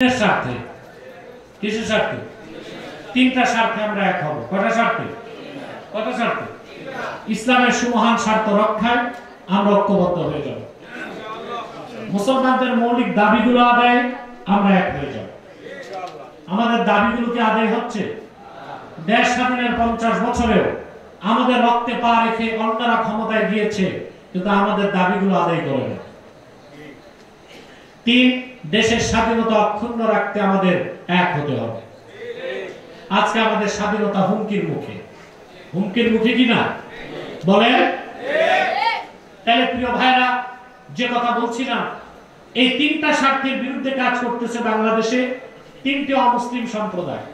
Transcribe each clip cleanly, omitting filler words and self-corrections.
স্বার্থে কিসের স্বার্থে? তিনটা স্বার্থে আমরা এক হব। কয়টা স্বার্থে? কয়টা স্বার্থে? ইসলামের সুমহান স্বার্থ রক্ষায় আমরা ঐক্যবদ্ধ হয়ে যাব। মুসলমানদের মৌলিক দাবিগুলো আদায়ে আমরা এক হয়ে যাব। আমাদের দাবিগুলো কি আদায় হচ্ছে? দেশ স্বাধীনের 50 বছরেও আমাদের রক্তে পা রেখে অন্যরা ক্ষমতায় গিয়েছে, কিন্তু আমাদের দাবিগুলো আদায় করে না। 3, দেশের স্বাধীনতা অক্ষুণ্ণ রাখতে আমাদের এক হতে হবে। আজকে আমাদের স্বাধীনতা হুমকির মুখে। হুমকির মুখে কিনা বলেন? তাহলে প্রিয় ভাইরা, যে কথা বলছিলাম, এই তিনটা স্বার্থের বিরুদ্ধে কাজ করতেছে বাংলাদেশে 3টি অমুসলিম সম্প্রদায়।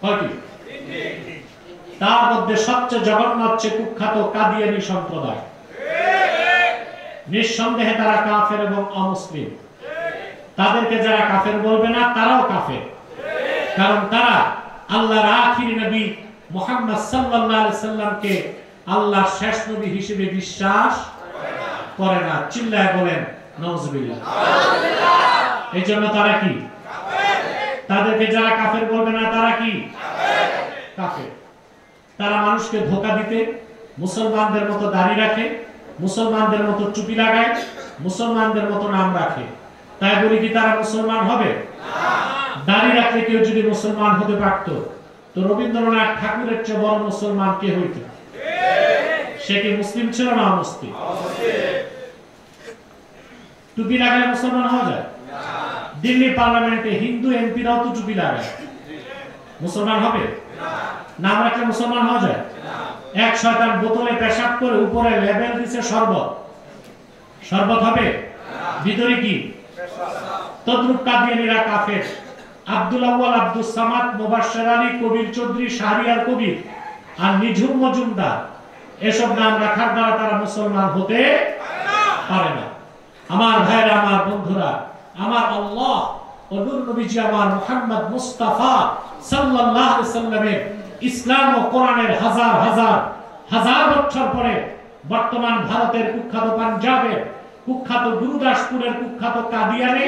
কয়টি? তার মধ্যে সবচেয়ে জঘন্য হচ্ছে কুখ্যাত কাদিয়ানী সম্প্রদায়। নিঃসন্দেহে তারা কাফের এবং অমুসলিম। তাদেরকে যারা কাফের বলবে না, তারাও কাফের, কারণ তারা আল্লাহর আখির নবী মুহাম্মদ সাল্লাল্লাহু আলাইহি সাল্লামকে আল্লাহর শেষ নবী হিসেবে বিশ্বাস করে না। চিল্লায় বলেন নাউজুবিল্লাহ। এই জন্য তারা কি কাফের? তাদেরকে যারা কাফের বলবে না, তারা কি কাফের। তারা মানুষকে ধোঁকা দিতে মুসলমানদের মতো দাড়ি রাখে, মুসলমানদের মতো টুপি লাগায়, মুসলমানদের মতো নাম রাখে। তাই বলি কি তারা মুসলমান হবে? দাড়ি রাখলে কেউ যদি মুসলমান হতে পারত, তো রবীন্দ্রনাথ ঠাকুরের চেয়ে বড় মুসলমান কে হইত? সে কি মুসলিম ছিল না অমুসলিম? টুপি লাগালে মুসলমান হওয়া যায়? দিল্লি পার্লামেন্টে হিন্দু এমপিরাও তো টুপি লাগায়, মুসলমান হবে? নাম রাখলে মুসলমান হওয়া যায়? এক শয়তান বোতলে পেশাব করে উপরে লেবেল দিছে শরবত, শরবত হবে? ভিতরে কি? তদ্রুপ কাদিয়ানীরা কাফের। আব্দুল আউয়াল, আব্দুল সামাদ, মুবাশশির আলী, কবির চৌধুরী, শাহরিয়ার কবির আর নিঝুম মজুমদার, এসব নাম রাখার দ্বারা তারা মুসলমান হতে পারে না। আমার ভাইরা, আমার বন্ধুরা, আমার আল্লাহ ও নূর নবীজি আমার মুহাম্মদ মুস্তাফা সাল্লাল্লাহু আলাইহি সাল্লামের ইসলাম ও কোরআনের হাজার হাজার হাজার বছর পরে বর্তমান ভারতের কুখ্যাত পাঞ্জাবের কুখ্যাত গুরুদাসপুরের কুখ্যাত কাদিয়ানে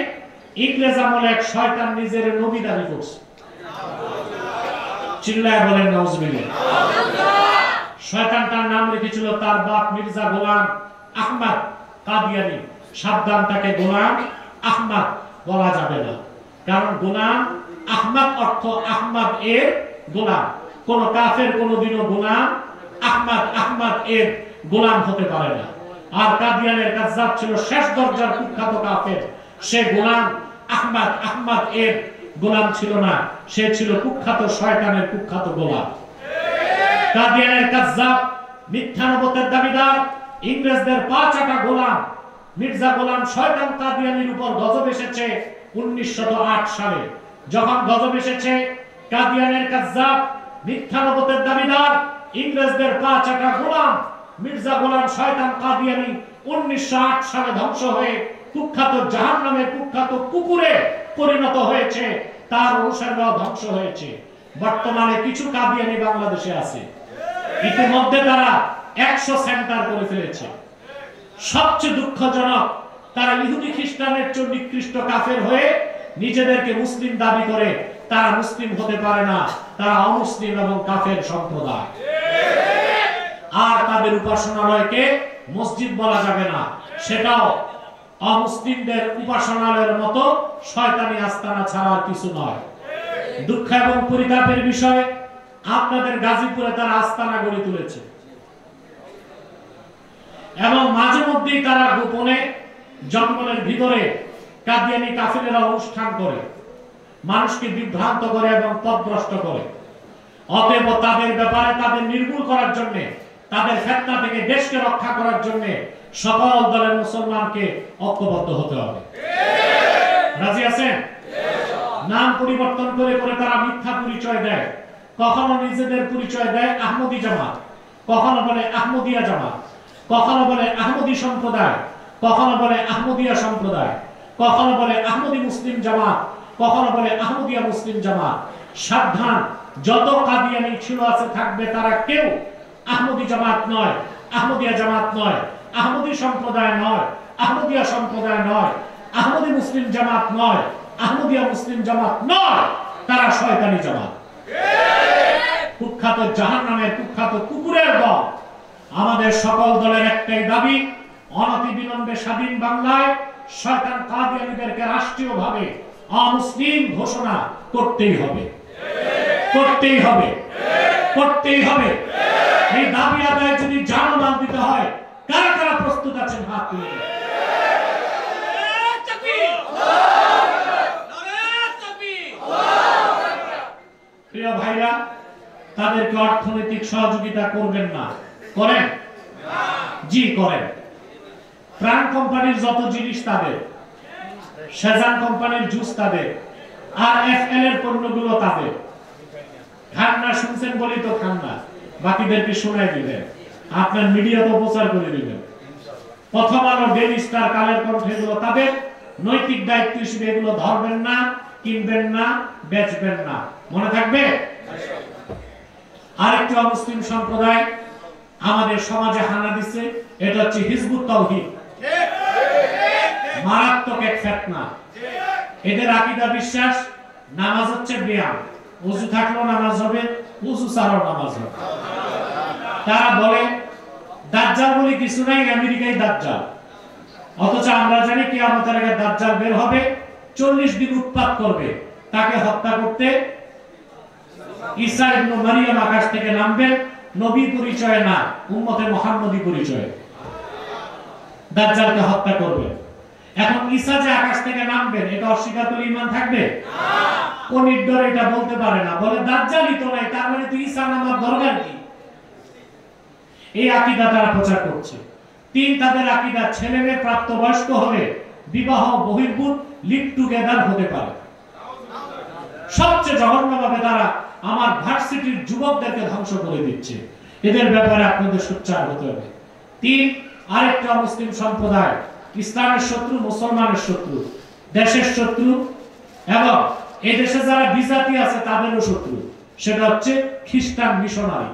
ইংরেজ আমলে এক শয়তান নিজের নবী দাবি করছে। চিল্লায় বলেন নাউজুবিল্লাহ। শয়তানটার নাম রেখেছিল তার বাপ মির্জা গোলাম আহমদ কাদিয়ানী। সাবধান, তাকে গোলাম আহমদ বলা যাবে না, কারণ গোলাম আহমদ অর্থ আহমদ এর গোলাম। কোন কাফের কোনদিনও গোলাম আহমদ এর গোলাম হতে পারে না। আর কাদিয়ানের কাযযাব ছিল শেষ দরজার কুখ্যাত কাফের। সে গোলাম আহমদ এর গোলাম ছিল না, সে ছিল কুখ্যাত শয়তানের কুখ্যাত গোলাম। কাদিয়ানের কাযযাব, মিথ্যা নবুয়তের দাবিদার, ইংরেজদের পা চাটা গোলাম মির্জা গোলাম শয়তান কাদিয়ানীর উপর গজব এসেছে 1908 সালে। যখন গজব এসেছে, কাদিয়ানের কাযযাব, মিথ্যা নবুয়তের দাবিদার, ইংরেজদের পা চাটা গোলাম মির্জা গোলাম শয়তান কাদিয়ানী 1908 সালে ধ্বংস হয়ে কুখ্যাত জাহান্নামের কুখ্যাত কুকুরে পরিণত হয়েছে। তার অনুসারীরাও ধ্বংস হয়েছে। বর্তমানে কিছু কাদিয়ানী বাংলাদেশে আছে। ইতিমধ্যে তারা 100 সেন্টার করে ফেলেছে। সবচেয়ে দুঃখজনক, তারা ইহুদি খ্রিস্টানের চেয়ে নিকৃষ্ট কাফের হয়ে নিজেদেরকে মুসলিম দাবি করে। তারা মুসলিম হতে পারে না, তারা অমুসলিম এবং কাফের সম্প্রদায়। আর তাদের উপাসনালয়কে মসজিদ বলা যাবে না, সেটাও অমুসলিমদের উপাসনালয়ের মতো শয়তানি আস্তানা ছাড়া কিছু নয়। দুঃখ এবং পরিতাপের বিষয়, আপনাদের গাজীপুরে তারা আস্তানা গড়ে তুলেছে এবং মাঝে মধ্যেই তারা গোপনে জঙ্গলের ভিতরে কাদিয়ানী কাফেরেরা অনুষ্ঠান করে, মানুষকে বিভ্রান্ত করে এবং পথভ্রষ্ট করে। অতএব তাদের ব্যাপারে, তাদের নির্মূল করার জন্য, তাদের ফিতনা থেকে দেশকে রক্ষা করার জন্য সকল দলের মুসলমানকে ঐক্যবদ্ধ হতে হবে। রাজি আছেন? নাম পরিবর্তন করে করে তারা মিথ্যা পরিচয় দেয়। কখনো নিজেদের পরিচয় দেয় আহমদী জামাত, কখনো বলে আহমদিয়া জামাত, কখনো বলে আহমদী সম্প্রদায়, কখনো বলে আহমদিয়া সম্প্রদায়, কখনো বলে আহমদী মুসলিম জামাত, কখনো বলে আহমদিয়া মুসলিম জামাত। সাবধান, যত কাদিয়ানী ছিল আছে থাকবে, তারা কেউ আহমদী জামাত নয়, আহমদিয়া জামাত নয়, আহমদী সম্প্রদায় নয়, আহমদিয়া সম্প্রদায় নয়, আহমদী মুসলিম জামাত নয়। আহমদিয়া মুসলিম জামাত নয়, তারা শয়তানি জামাত, কুখ্যাত জাহান্নামের কুখ্যাত কুকুরের দল। আমাদের সকল দলের একটাই দাবি, অনতিবিলম্বে স্বাধীন বাংলায় শয়তান কাদিয়ানীদেরকে রাষ্ট্রীয়ভাবে অমুসলিম ঘোষণা করতেই হবে, করতেই হবে, করতেই হবে। এই দাবি আদায় যদি জানমাল দিতে হয়, কারা কারা প্রস্তুত আছেন হাত তুলে দিন। প্রিয় ভাইরা, তাদেরকে অর্থনৈতিক সহযোগিতা করবেন না, করেন? জি করেন। প্রাণ কোম্পানির যত জিনিস তাদের, সেজান কোম্পানির জুস তাদের, আর এফএল এর পণ্যগুলো তাদের। খান না, শুনছেন বলি তো খান না, বাকিদেরকে শোনাই দিবেন, আপনার মিডিয়াতে প্রচার করে দিবেন। প্রথম আলো, ডেইলি স্টার, কালের কণ্ঠ এগুলো তাদের। নৈতিক দায়িত্ব হিসেবে এগুলো ধরবেন না, কিনবেন না, বেচবেন না, মনে থাকবে। আরেকটি অমুসলিম সম্প্রদায় আমাদের সমাজে হানা দিচ্ছে, এটা হচ্ছে হিজবুত তাওহীদ। মারাত্মক এক ফিতনা। এদের আকীদা বিশ্বাস নামাজ হচ্ছে ব্যায়াম, ওযু থাকলেও নামাজ হবে, ওযু ছাড়াও নামাজ হবে। তারা বলে দাজ্জাল বলে কিছু নাই, আমেরিকায় দাজ্জাল। অথচ আমরা জানি কিয়ামতের আগে দাজ্জাল বের হবে, 40 দিন উৎপাত করবে। তাকে হত্যা করতে ঈসা ইবনে মারিয়াম আকাশ থেকে নামবেন, নবী পরিচয় না, উম্মতে মুহাম্মদী পরিচয়। দাজ্জালকে হত্যা করবে। এখন ঈসা যে আকাশ থেকে নামবেন, এটা অস্বীকার করলে ঈমান থাকবে না। কোন নির্দয় এটা বলতে পারে না, বলে দাজ্জালই তো নাই, তার মানে তো ঈসা নামার দরকার কি? এই আকীদা তারা প্রচার করছে। 3, তাদের আকীদা ছেলে মেয়ে প্রাপ্তবয়স্ক হলে বিবাহ বহির্ভূত লিভ টুগেদার হতে পারে। সবচেয়ে জঘন্যভাবে তারা আমার ভার্সিটির যুবকদেরকে ধ্বংস করে দিচ্ছে। এদের ব্যাপারে আপনাদের সোচ্চার হতে হবে। 3, আরেকটা মুসলিম সম্প্রদায় ইসলামের শত্রু, মুসলমানের শত্রু, দেশের শত্রু, এবং এই দেশে যারা বিজাতি আছে তাদেরও শত্রু। সেটা হচ্ছে খ্রিস্টান মিশনারি।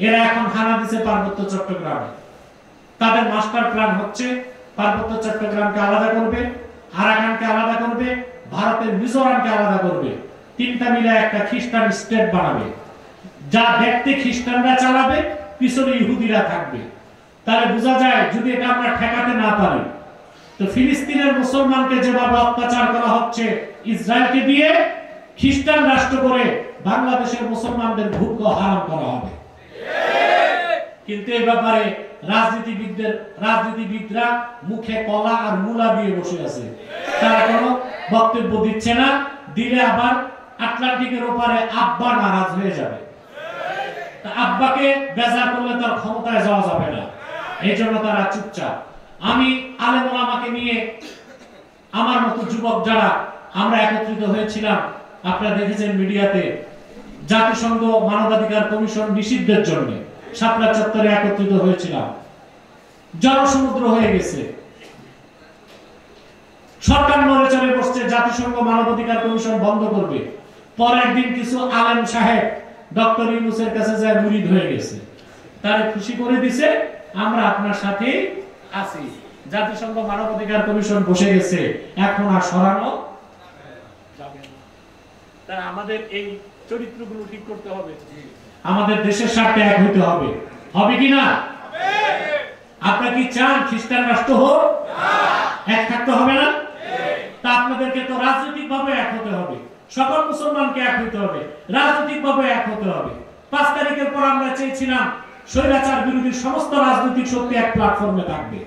এরা এখন হানা দিচ্ছে পার্বত্য চট্টগ্রামে। তাদের মাস্টার প্ল্যান হচ্ছে পার্বত্য চট্টগ্রামকে আলাদা করবে, আরাকানকে আলাদা করবে, ভারতের মিজোরামকে আলাদা করবে। 3টা মিলে একটা খ্রিস্টান স্টেট বানাবে, যা দেখতে খ্রিস্টানরা চালাবে, পিছনে ইহুদিরা থাকবে। তাহলে বোঝা যায় যদি এটা আমরা ঠেকাতে না পারি, তো ফিলিস্তিনের মুসলমানকে যেভাবে অত্যাচার করা হচ্ছে ইসরায়েলকে দিয়ে, খ্রিস্টান রাষ্ট্র করে বাংলাদেশের মুসলমানদের ভোগ্য হারাম করা হবে। কিন্তু এই ব্যাপারে রাজনীতিবিদরা মুখে কলা আর মূলা দিয়ে বসে আছে। তারা কোনো বক্তব্য দিচ্ছে না, দিলে আবার আটলান্টিকের ওপারে আব্বা নারাজ হয়ে যাবে। আব্বাকে বেজার করলে তার ক্ষমতায় যাওয়া যাবে না, এই জন্য তারা চুপচাপ। আমি আলেম ওলামাকে নিয়ে, আমার মতো যুবক যারা আমরা একত্রিত হয়েছিলাম, আপনারা দেখেছেন মিডিয়াতে, জাতিসংঘ মানবাধিকার কমিশন নিষিদ্ধের জন্য শাপলা চত্বরে একত্রিত হয়েছিলাম। জনসমুদ্র হয়ে গেছে, সরকার নড়ে চড়ে বসছে, জাতিসংঘ মানবাধিকার কমিশন বন্ধ করবে। পরের দিন কিছু আলেম সাহেব ডক্টর ইউনূসের কাছে যায় মুরিদ হয়ে গেছে, তারে খুশি করে দিছে, আমরা আপনার সাথে আছি। জাতিসংঘ মানবাধিকার কমিশন বসে গেছে, এখন আর সরানো যাবে না। তাই আমাদের এই চরিত্রগুলো ঠিক করতে হবে, আমাদের দেশের স্বার্থে এক হইতে হবে। হবে কি না? আপনারা কি চান খ্রিস্টান রাষ্ট্র হোক? এক থাকতে হবে না? তা আপনাদেরকে তো রাজনৈতিকভাবে এক হতে হবে, সকল মুসলমানকে এক হইতে হবে, রাজনৈতিকভাবে এক হতে হবে। 5 তারিখের পর আমরা চেয়েছিলাম স্বৈরাচার বিরোধী সমস্ত রাজনৈতিক শক্তি এক প্ল্যাটফর্মে থাকবে,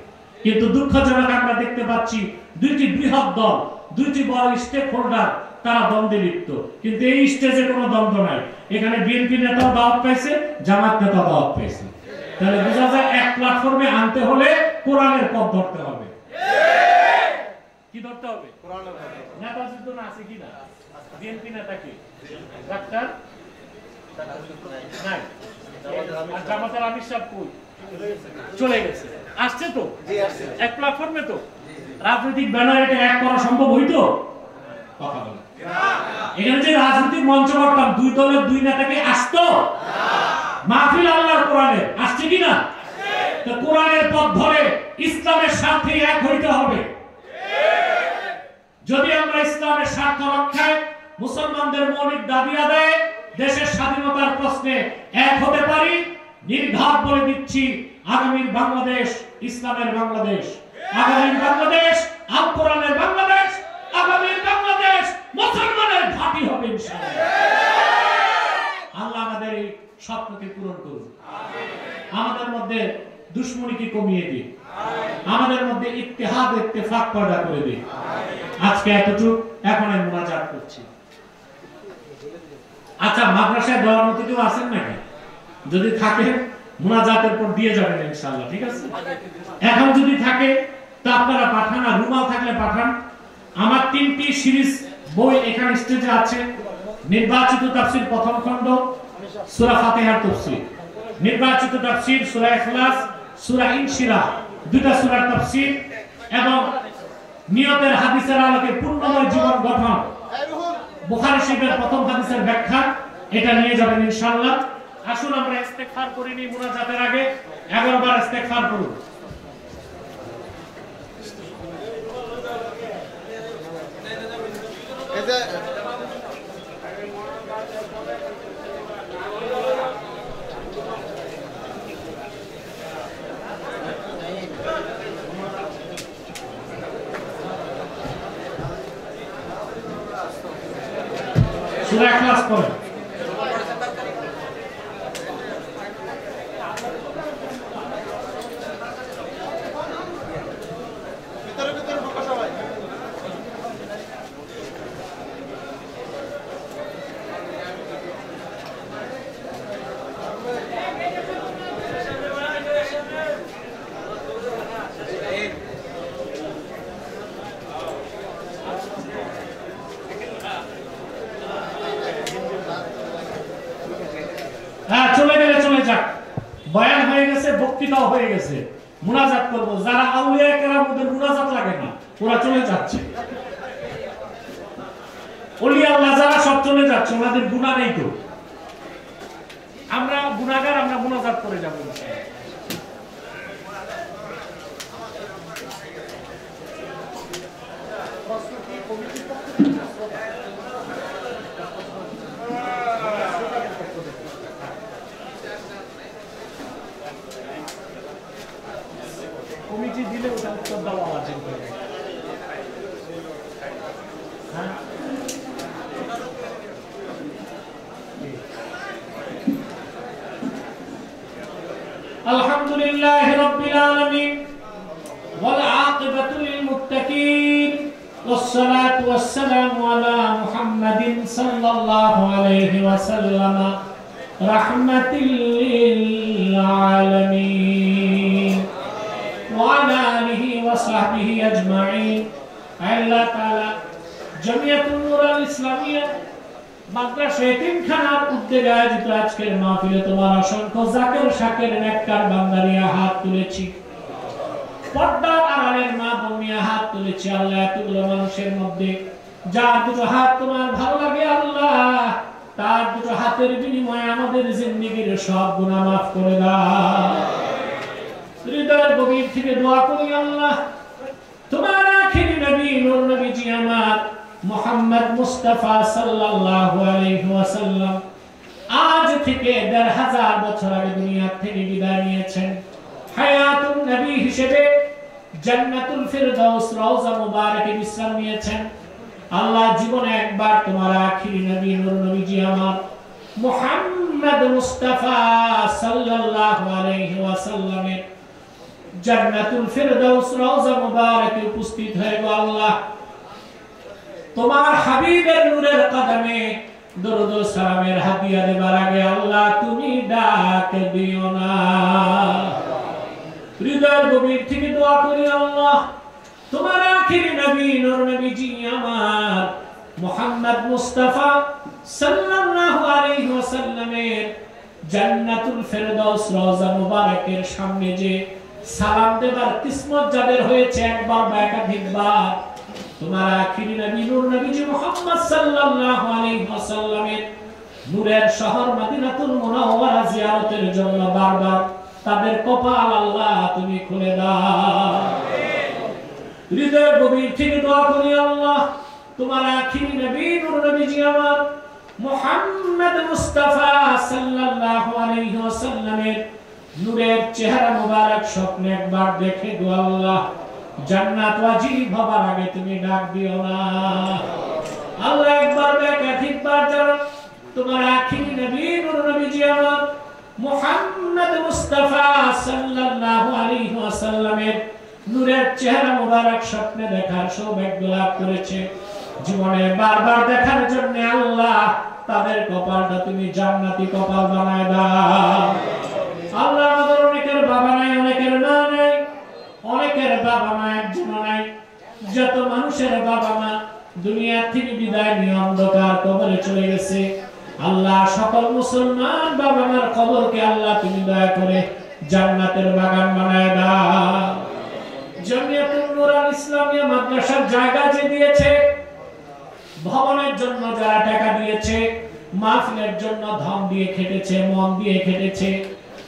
কিন্তু দুঃখজনক আমরা দেখতে পাচ্ছি 2টি বৃহৎ দল, 2টি বড় স্টেক হোল্ডার, তারা দ্বন্দ্বে লিপ্ত। কিন্তু এই স্টেজে কোনো দ্বন্দ্ব নাই। এখানে বিএনপি নেতাও দাওয়াত পাইছে, জামাত নেতাও দাওয়াত পাইছে। তাহলে বোঝা যায় এক প্ল্যাটফর্মে আনতে হলে কোরআনের পথ ধরতে হবে। কি ধরতে হবে? কোরআনের পথ। নেতা যুদ্ধ না আছে কি না? বিএনপি নেতা কি? ডাক্তার নাই। আর জামাতের আমির সাহেব কই? চলে গেছে। আসছে তো? জি আসছে। এক প্ল্যাটফর্মে তো রাজনৈতিক ব্যানার এটা এক করা সম্ভব হইতো? কথা বলে এখানে যে রাজনৈতিক মঞ্চ করতাম, 2 দলের 2 নেতাকে আসতো? মাহফিল আল্লাহর কোরআনের আসছে কি না? তো কোরআনের পথ ধরে ইসলামের স্বার্থে এক হইতে হবে। যদি আমরা ইসলামের স্বার্থ রক্ষায় মুসলমানদের মৌলিক দাবি আদায়ে দেশের স্বাধীনতার প্রশ্নে এক হতে পারি, নির্ঘাত বলে দিচ্ছি আগামীর বাংলাদেশ ইসলামের বাংলাদেশ, আগামীর বাংলাদেশ আল কোরআনের বাংলাদেশ, আগামীর বাংলাদেশ মুসলমানের ঘাঁটি হবে ইনশাআল্লাহ। আল্লাহ আমাদের এই স্বপ্নকে পূরণ করুন, আমাদের মধ্যে দুশমনীকে কমিয়ে দিন, আমাদের মধ্যে ইত্তেহাদ ইত্তেফাক পয়দা করে দিন। আজকে এতটুকু, এখন আমি মুনাজাত করছি। আচ্ছা, মাদ্রাসায় দেওয়ার মতো কেউ আছেন নাকি? যদি থাকে মুনাজাতের পর দিয়ে যাবেন ইনশাআল্লাহ, ঠিক আছে? এখন যদি থাকে তো আপনারা পাঠান, আর রুমাল থাকলে পাঠান। আমার 3টি সিরিজ বই এখানে স্টেজে আছে। নির্বাচিত তাফসীর প্রথম খণ্ড, সূরা ফাতিহার তাফসীর, নির্বাচিত তাফসীর সূরা ইখলাস, সূরা ইনশিরাহ, দুটো সূরার তাফসীর এবং নিয়তের হাদিসের আলোকে পূর্ণময় জীবন গঠন, বুখারী শরীফের প্রথম হাদিসের ব্যাখ্যা, এটা নিয়ে যাবেন ইনশাআল্লাহ। আসুন আমরা ইস্তেগফার করি নি মুনাজাতের আগে, 11 বার ইস্তেগফার করুন। সূরা ইখলাস পড়ুন। বয়ান হয়ে গেছে, বক্তৃতাও হয়ে গেছে, মুনাজাত করব। যারা আউলিয়া কেরাম ওদের মুনাজাত লাগে না, ওরা চলে যাচ্ছে। ওলিয়া আল্লাহ যারা সব চলে যাচ্ছে, ওনাদের গুনাহ নেই তো। আমরা গুনাহগার, আমরা মুনাজাত করে যাব ইনশাআল্লাহ। কমিটি দিলে ওটা উত্তর দেওয়া আছে। আলহামদুলিল্লাহি রাব্বিল আলামিন ওয়াল আকিবাতু লিল মুত্তাকিন والصلاة والسلام على محمد صلى الله عليه وسلم رحمة للعالمين وعلى آله وصحبه أجمعين. الله تعالى جمعية النور الإسلامية মাদ্রাসা এতিমখানার উদ্যোগে আয়োজিত আজকের মাহফিলে তোমার অসংখ্য জাকের শাকের নেককার বান্দা নিয়ে হাত তুলেছি, পর্দার আড়ালের মা বোন নিয়ে হাত তুলেছি। আল্লাহ, এতগুলো মানুষের মধ্যে যার দুটো হাত তোমার ভালো লাগে আল্লাহ, তার দুটো হাতের বিনিময়ে আমাদের জিন্দেগীর সব গুনাহ মাফ করে দাও। হৃদয়ের গভীর থেকে দোয়া করি আল্লাহ, তোমার আখিরি নবী নূর নবীজি আমার মুহাম্মদ মুস্তাফা সাল্লাল্লাহু আলাইহি ওয়াসাল্লাম আজ থেকে ১৫০০ বছর আগে দুনিয়া থেকে বিদায় নিয়েছেন। হায়াতুন নবী হিসেবে জান্নাতুল ফিরদাউস রওজা মুবারকে বিশ্রাম নিয়েছেন। আল্লাহ, জীবনে একবার তোমার আখিরি নবী নূর নবীজি আমার মুহাম্মদ মুস্তাফা সাল্লাল্লাহু আলাইহি ওয়াসাল্লামের জান্নাতুল ফিরদাউস রওজা মুবারকে উপস্থিত হয়ে গো আল্লাহ, তোমার হাবিবের নূরের কদমে দরুদ ও সালামের হাদিয়া দেবার আগে আল্লাহ তুমি ডাক দিও না। হৃদয়ের গভীর থেকে দোয়া করি আল্লাহ, তোমার আখিরি নবী নূর নবীজি আমার মুহাম্মদ মুস্তাফা সাল্লাল্লাহু আলাইহি ওয়াসাল্লামের জান্নাতুল ফিরদাউস রওজা মুবারকের সামনে যে সালাম দেবার কিসমত যাদের হয়েছে একবার বা একাধিকবার, তোমার আখিরি নবী নূর নবীজি মুহাম্মদ সাল্লাল্লাহু আলাইহি ওয়াসাল্লামের নূরের শহর মদিনাতুল মুনাওয়ারা জিয়ারতের জন্য বারবার তাদের কপাল আল্লাহ তুমি খুলে দাও। হৃদয় গভীর থেকে দোয়া করি আল্লাহ তোমার আখিরি নবী নূর নবীজি আমার মুহাম্মদ মুস্তাফা সাল্লাল্লাহু আলাইহি ওয়াসাল্লামের নূরের চেহারা মোবারক স্বপ্নে একবার দেখে গো আল্লাহ জান্নাত ওয়াজিব হবার আগে তুমি ডাক দিও না আল্লাহ একবার একাধিকবার যারা তোমার আখিরি নবী নূর নবীজি আমার মুহাম্মদ মুস্তাফা সাল্লাল্লাহু আলাইহি ওয়াসাল্লামের নূরের চেহারা মোবারক স্বপ্নে দেখার সৌভাগ্য লাভ করেছে জীবনে বারবার দেখার জন্য আল্লাহ তাদের কপালটা তুমি জান্নাতি কপাল বানায় দাও আল্লাহ আমাদের অনেকের বাবা নাই অনেকের মা নাই অনেকের বাবা মা একজন নাই যত মানুষের বাবা মা দুনিয়া থেকে বিদায় নিয়ে অন্ধকার কবরে চলে গেছে আল্লাহ সকল মুসলমান বাবা মার কবরকে আল্লাহ তুমি দয়া করে জান্নাতের বাগান বানায় দাও জামিয়াতুন নূর আল ইসলামিয়া মাদ্রাসার জায়গা যে দিয়েছে ভবনের জন্য যারা টাকা দিয়েছে মাহফিলের জন্য ধন দিয়ে খেটেছে মন দিয়ে খেটেছে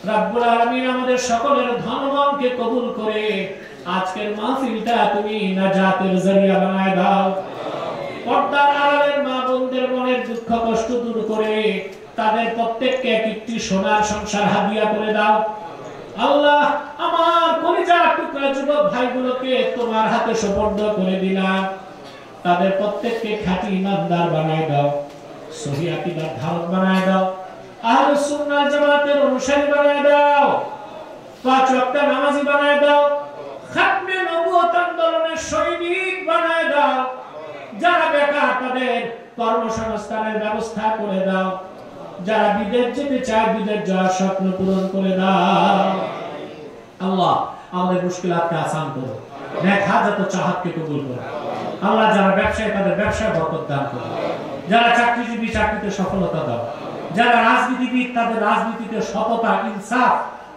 রব্বুল আলামিন আমাদের সকলের ধন মনকে কবুল করে আজকের মাহফিলটা তুমি নাজাতের জরিয়া বানায় দাও পর্দার আড়ালের মা বোনদের মনের দুঃখ কষ্ট দূর করে তাদের প্রত্যেককে একটি সোনার সংসার হাদিয়া করে দাও আল্লাহ আমার কলিজার টুকরা যুবক ভাইগুলোকে তোমার হাতে সুপর্দ করে দিলাম তাদের প্রত্যেককে খাঁটি ইমানদার বানায় দাও সহিহ আকীদার ধারক বানায় দাও আহলে সুন্নাহ জামাতের অনুসারী বানায় দাও পাঁচ ওয়াক্ত নামাজি বানায় দাও খাতমে নবুয়ত আন্দোলনের সৈনিক বানায় দাও যারা বেকার তাদের কর্মসংস্থানের ব্যবস্থা করে দাও যারা বিদেশ যেতে চায় বিদেশ যাওয়ার স্বপ্ন পূরণ করে দাও আল্লাহ আমাদের মুশকিলাতকে আসান করো নেক হাজাত ও চাহাতকে কবুল করো আল্লাহ যারা ব্যবসায়ী তাদের ব্যবসায় বরকত দান করো যারা চাকরিজীবী চাকরিতে সফলতা দাও যারা রাজনীতিবিদ তাদের রাজনীতিতে সততা ইনসাফ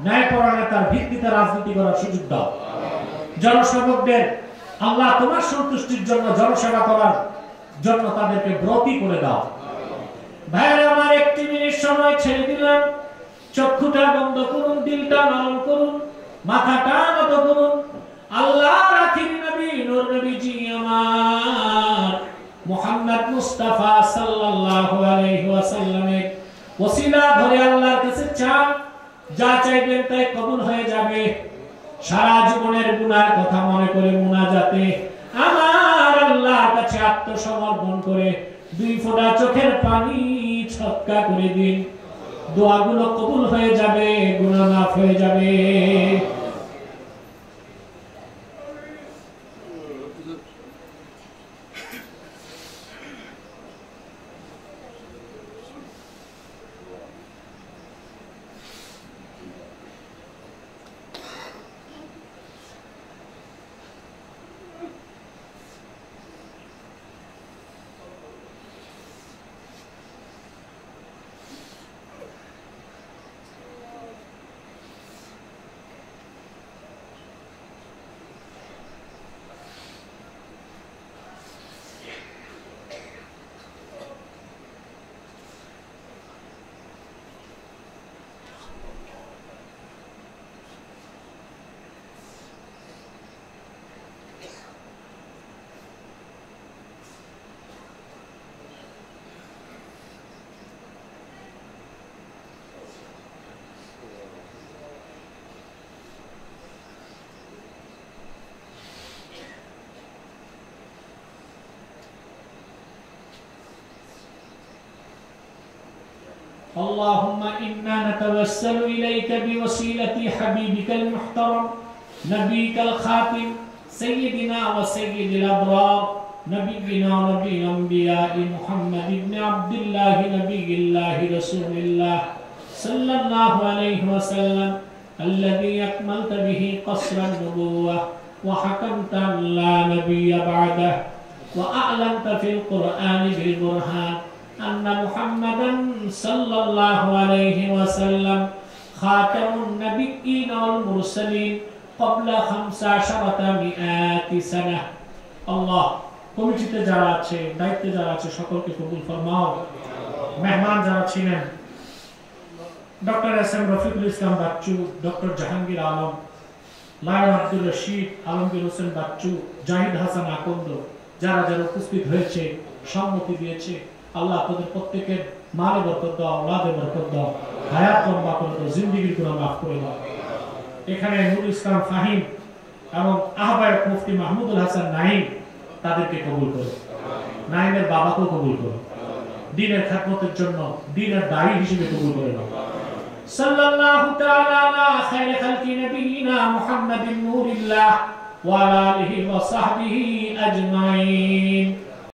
ন্যায়পরায়ণতার ভিত্তিতে রাজনীতি করার সুযোগ দাও জনসেবকদের আল্লাহ তোমার সন্তুষ্টির জন্য জনসেবা করার জন্য তাদেরকে ব্রতী করে দাও ভাইরা আমার একটি মিনিট সময় ছেড়ে দিলাম চক্ষুটা বন্ধ করুন দিলটা নরম করুন মাথাটা নত করুন আল্লাহর আখিরি নবী নূর নবীজি আমার মুহাম্মদ মুস্তাফা সাল্লাল্লাহু আলাইহি ওয়াসাল্লামের ওসিলা ধরে আল্লাহর কাছে চান যা চাইবেন তাই কবুল হয়ে যাবে সারা জীবনের গুনার কথা মনে করে মুনাজাতে আমার আল্লাহর কাছে আত্মসমর্পণ করে দুই ফোঁটা চোখের পানি ছটকা করে দিন দোয়াগুলো কবুল হয়ে যাবে গুনাহ মাফ হয়ে যাবে اللهم إنا نتوسل إليك بوسيلة حبيبك المحترم نبيك الخاتم سيدنا وسيد الأبرار نبينا ونبي الأنبياء محمد بن عبد الله نبي الله رسول الله صلى الله عليه وسلم الذي أكملت به قصر النبوة وحكمت أن لا نبي بعده وأعلنت في القرآن بالبرهان أن محمدا صلى الله عليه وسلم خاتم النبيين والمرسلين قبل 1500 سنة الله কমিটিতে যারা আছে দায়িত্বে যারা আছে সকলকে কবুল ফরমাও মেহমান যারা ছিলেন doctor S M Rafiqul Islam Bachchu doctor Jahangir Alam lion Abdul Rashid, Alamgir Hossain Bachchu, Zahid Hasan আকন্দ, যারা যারা উপস্থিত হয়েছে, সম্মতি দিয়েছে, আল্লাহ তাদের প্রত্যেকের মালে বরকত দাও, আওলাদে বরকত দাও, হায়াত লম্বা করে দাও, জিন্দেগির গুনাহ মাফ করে দাও। এখানে নুরুল ইসলাম ফাহিম এবং আহ্বায়ক মুফতি মাহমুদুল হাসান নাইম, তাদেরকে কবুল করো, নাইমের বাবাকেও কবুল করো, দ্বীনের খেদমতের জন্য দ্বীনের দায়ী হিসেবে কবুল করে নাও। সাল্লাল্লাহু তাআলা আলা খায়রি খালকি নবিয়িনা মুহাম্মাদিন নূরিল্লাহ ওয়া আলা আলিহি ওয়া সাহবিহি আজমাইন।